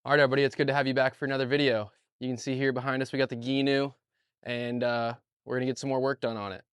All right, everybody, it's good to have you back for another video. You can see here behind us, we got the Gheenoe, and we're gonna get some more work done on it.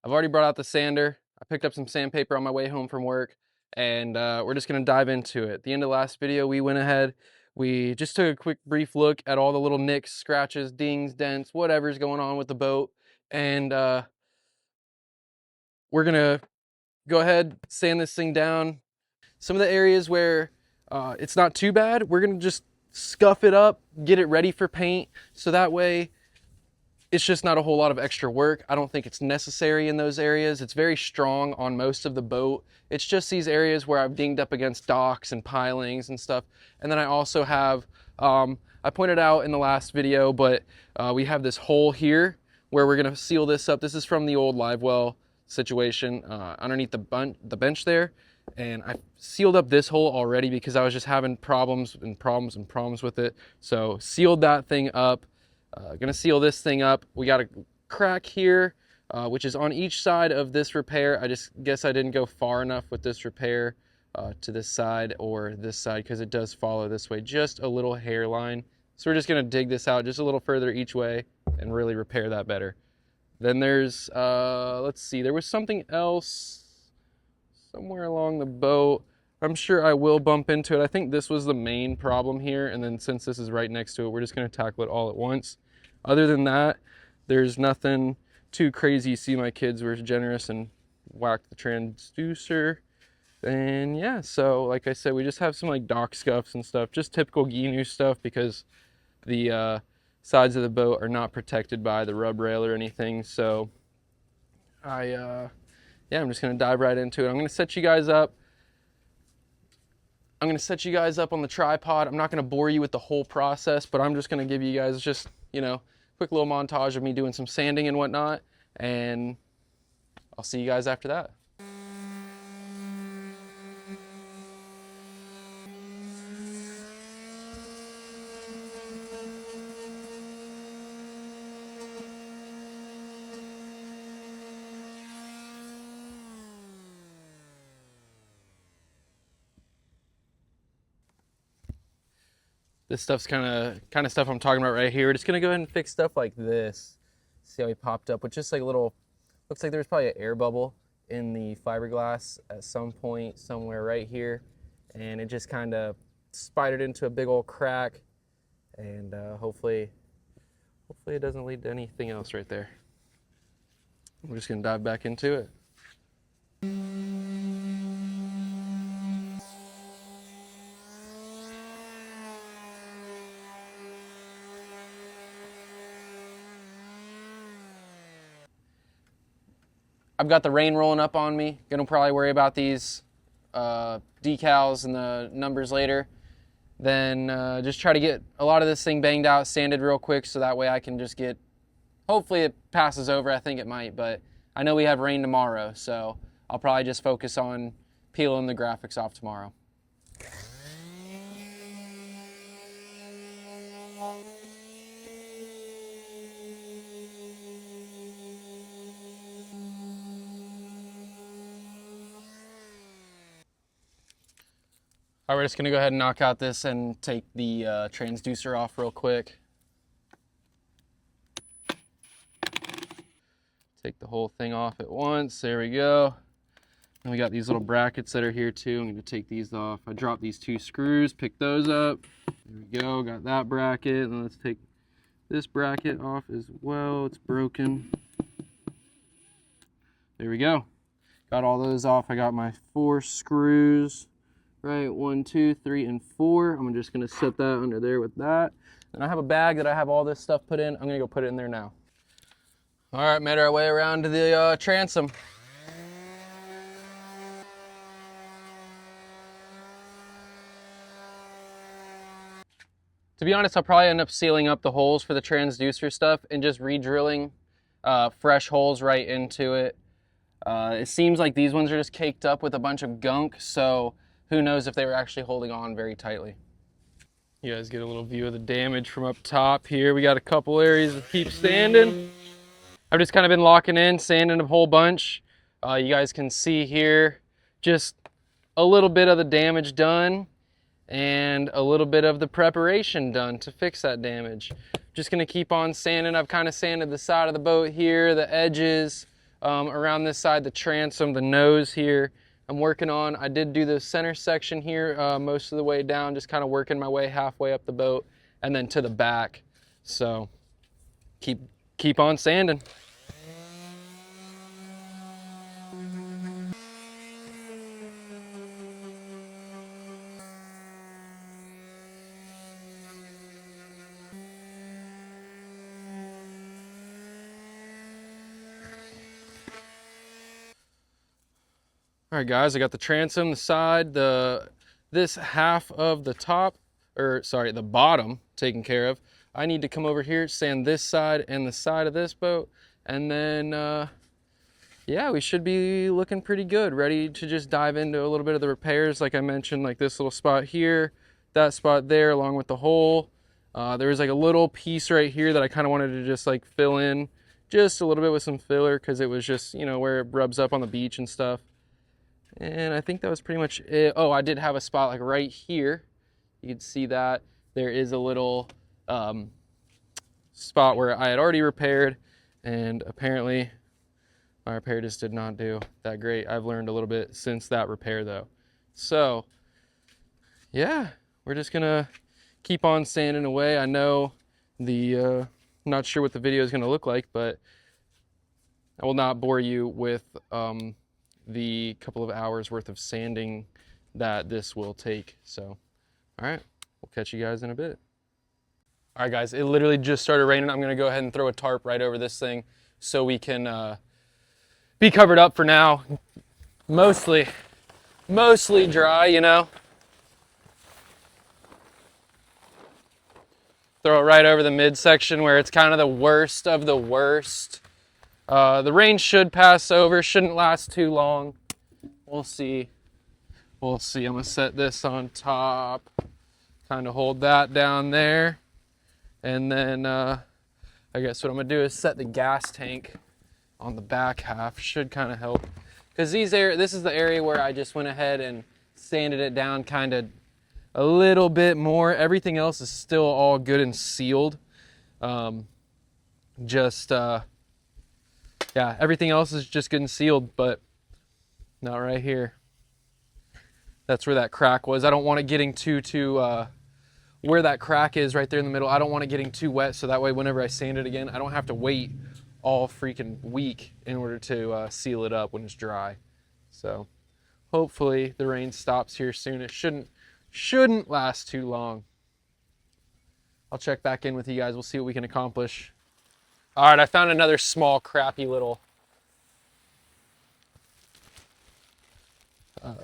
I've already brought out the sander. I picked up some sandpaper on my way home from work, and we're just gonna dive into it. At the end of the last video, we went ahead, we just took a quick brief look at all the little nicks, scratches, dings, dents, whatever's going on with the boat, and we're gonna go ahead, sand this thing down. Some of the areas where it's not too bad, we're gonna just scuff it up, get it ready for paint, so that way it's just not a whole lot of extra work. I don't think it's necessary in those areas. It's very strong on most of the boat. It's just these areas where I've dinged up against docks and pilings and stuff. And then I also have, I pointed out in the last video, but we have this hole here where we're gonna seal this up. This is from the old live well situation underneath the bench there. And I sealed up this hole already because I was just having problems with it. So sealed that thing up. Gonna seal this thing up. We got a crack here, which is on each side of this repair. I just guess I didn't go far enough with this repair to this side or this side because it does follow this way, just a little hairline. So we're just gonna dig this out just a little further each way and really repair that better. Then there's, let's see, there was something else somewhere along the boat. I'm sure I will bump into it. I think this was the main problem here, and then since this is right next to it, we're just gonna tackle it all at once. Other than that, there's nothing too crazy. You see my kids were generous and whacked the transducer. And yeah, so like I said, we just have some like dock scuffs and stuff, just typical Gheenoe stuff because the sides of the boat are not protected by the rub rail or anything. So yeah, I'm just gonna dive right into it. I'm gonna set you guys up. I'm gonna set you guys up on the tripod. I'm not gonna bore you with the whole process, but I'm just gonna give you guys just, you know, quick little montage of me doing some sanding and whatnot, and I'll see you guys after that. This stuff's kind of stuff I'm talking about right here. We're just gonna go ahead and fix stuff like this. See how he popped up with just like a little, looks like there's probably an air bubble in the fiberglass at some point somewhere right here, and it just kind of spidered into a big old crack, and hopefully it doesn't lead to anything else right there. We're just gonna dive back into it. I've got the rain rolling up on me. Gonna probably worry about these decals and the numbers later. Then just try to get a lot of this thing banged out, sanded real quick, so that way I can just get, hopefully it passes over. I think it might, but I know we have rain tomorrow, so I'll probably just focus on peeling the graphics off tomorrow. All right, we're just gonna go ahead and knock out this and take the transducer off real quick. Take the whole thing off at once. There we go. And we got these little brackets that are here too. I'm gonna take these off. I dropped these two screws, pick those up. There we go, got that bracket. And let's take this bracket off as well. It's broken. There we go. Got all those off. I got my 4 screws. Right, 1, 2, 3, and 4. I'm just gonna set that under there with that. And I have a bag that I have all this stuff put in. I'm gonna go put it in there now. All right, made our way around to the transom. To be honest, I'll probably end up sealing up the holes for the transducer stuff and just re-drilling fresh holes right into it. It seems like these ones are just caked up with a bunch of gunk, so who knows if they were actually holding on very tightly. You guys get a little view of the damage from up top here. We got a couple areas to keep sanding. I've just kind of been locking in, sanding a whole bunch. You guys can see here just a little bit of the damage done. and a little bit of the preparation done to fix that damage. Just gonna keep on sanding. I've kind of sanded the side of the boat here, the edges, around this side, the transom, the nose here. I'm working on, I did do the center section here most of the way down, just kind of working my way halfway up the boat and then to the back. So keep on sanding. All right, guys, I got the transom, the side, this half of the top, or sorry, the bottom taken care of. I need to come over here, sand this side and the side of this boat, and then, yeah, we should be looking pretty good, ready to just dive into a little bit of the repairs. Like I mentioned, like this little spot here, that spot there, along with the hole. There was like a little piece right here that I kind of wanted to just like fill in just a little bit with some filler, because it was just, you know, where it rubs up on the beach and stuff. And I think that was pretty much it. Oh, I did have a spot like right here. You can see that there is a little spot where I had already repaired, and apparently my repair just did not do that great. I've learned a little bit since that repair though. So yeah, we're just gonna keep on sanding away. I know not sure what the video is gonna look like, but I will not bore you with the couple of hours worth of sanding that this will take. So, all right, we'll catch you guys in a bit. All right, guys, it literally just started raining. I'm gonna go ahead and throw a tarp right over this thing so we can be covered up for now. Mostly dry, you know. Throw it right over the midsection where it's kind of the worst of the worst. The rain should pass over, shouldn't last too long. We'll see. We'll see. I'm gonna set this on top, kind of hold that down there. And then I guess what I'm gonna do is set the gas tank on the back half. Should kind of help. Because this is the area where I just went ahead and sanded it down kind of a little bit more. Everything else is still all good and sealed. Yeah, everything else is just good and sealed, but not right here. That's where that crack was. I don't want it getting where that crack is right there in the middle. I don't want it getting too wet, so that way whenever I sand it again, I don't have to wait all freaking week in order to seal it up when it's dry. So hopefully the rain stops here soon. It shouldn't last too long. I'll check back in with you guys. We'll see what we can accomplish. All right, I found another small, crappy little,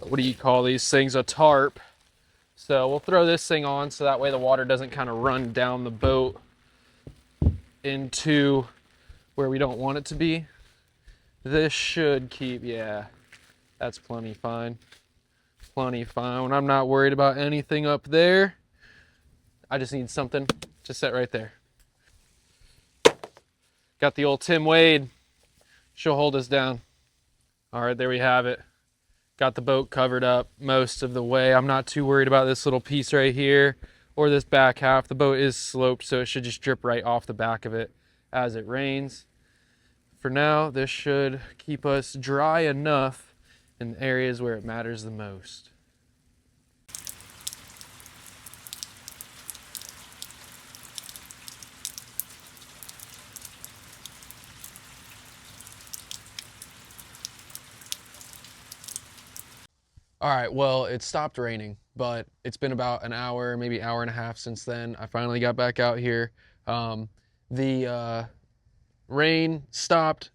what do you call these things? A tarp. So we'll throw this thing on so that way the water doesn't kind of run down the boat into where we don't want it to be. This should keep, yeah, that's plenty fine. Plenty fine. When I'm not worried about anything up there, I just need something to set right there. Got the old Tim Wade. She'll hold us down. All right, there we have it. Got the boat covered up most of the way. I'm not too worried about this little piece right here or this back half. The boat is sloped, so it should just drip right off the back of it as it rains. For now, this should keep us dry enough in the areas where it matters the most. All right, well, it stopped raining, but it's been about an hour, maybe hour and a half since then. I finally got back out here. The rain stopped,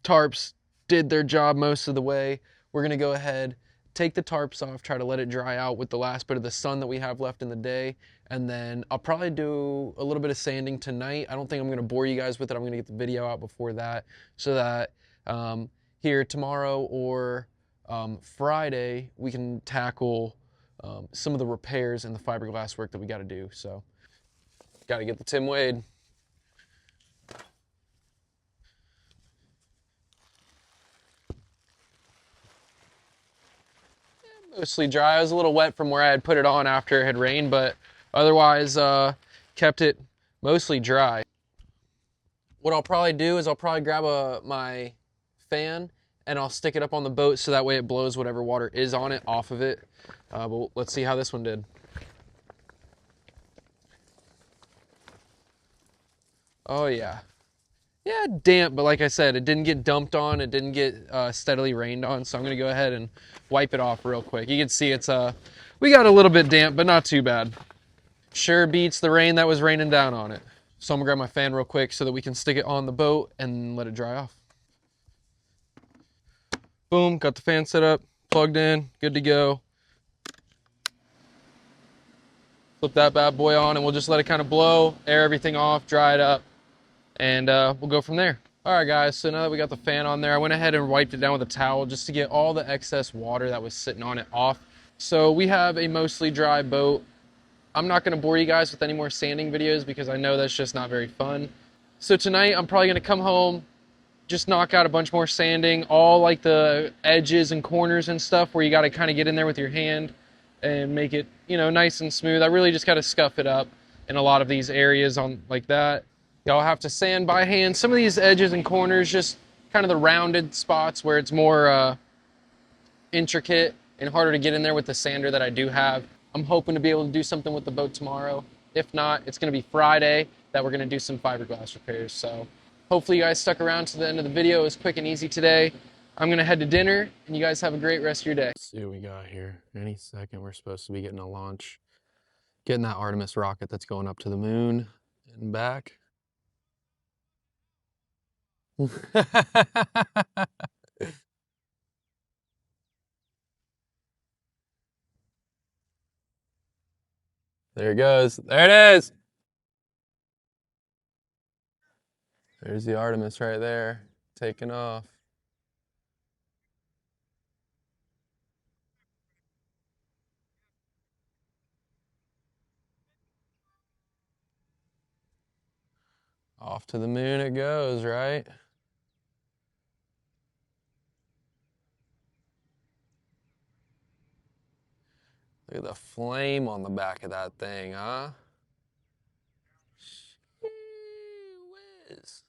tarps did their job most of the way. We're gonna go ahead, take the tarps off, try to let it dry out with the last bit of the sun that we have left in the day, and then I'll probably do a little bit of sanding tonight. I don't think I'm gonna bore you guys with it. I'm gonna get the video out before that, so that here tomorrow or Friday, we can tackle some of the repairs and the fiberglass work that we got to do. So, got to get the Tim Wade. Yeah, Mostly dry. It was a little wet from where I had put it on after it had rained, but otherwise kept it mostly dry. What I'll probably do is I'll probably grab my fan and I'll stick it up on the boat so that way it blows whatever water is on it off of it. But let's see how this one did. Oh yeah. Yeah, damp, but like I said, it didn't get dumped on, it didn't get steadily rained on, so I'm gonna go ahead and wipe it off real quick. You can see it's we got a little bit damp, but not too bad. Sure beats the rain that was raining down on it. So I'm gonna grab my fan real quick so that we can stick it on the boat and let it dry off. Boom, got the fan set up, plugged in, good to go. Flip that bad boy on and we'll just let it kind of blow, air everything off, dry it up, and we'll go from there. All right, guys, so now that we got the fan on there, I went ahead and wiped it down with a towel just to get all the excess water that was sitting on it off. So we have a mostly dry boat. I'm not gonna bore you guys with any more sanding videos because I know that's just not very fun. So tonight, I'm probably gonna come home, just knock out a bunch more sanding, all like the edges and corners and stuff where you gotta kind of get in there with your hand and make it, you know, nice and smooth. I really just gotta scuff it up in a lot of these areas on like that. Y'all have to sand by hand. Some of these edges and corners, just kind of the rounded spots where it's more intricate and harder to get in there with the sander that I do have. I'm hoping to be able to do something with the boat tomorrow. If not, it's gonna be Friday that we're gonna do some fiberglass repairs. So hopefully you guys stuck around to the end of the video. It was quick and easy today. I'm gonna head to dinner and you guys have a great rest of your day. Let's see what we got here. Any second we're supposed to be getting a launch. Getting that Artemis rocket that's going up to the moon and back. There it goes. There it is. There's the Artemis right there, taking off. Off to the moon it goes, right? Look at the flame on the back of that thing, huh? Gee whiz.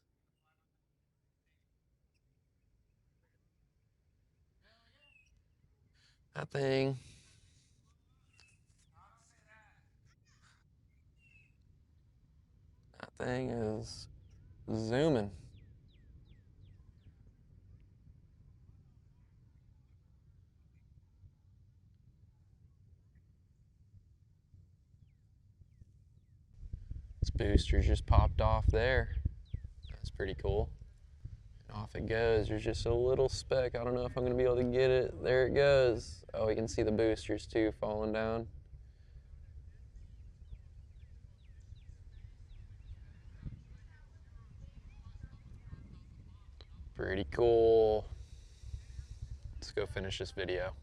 That thing. That thing is zooming. This booster's just popped off there. That's pretty cool. And off it goes. There's just a little speck. I don't know if I'm gonna be able to get it. There it goes. Oh, we can see the boosters too falling down. Pretty cool. Let's go finish this video.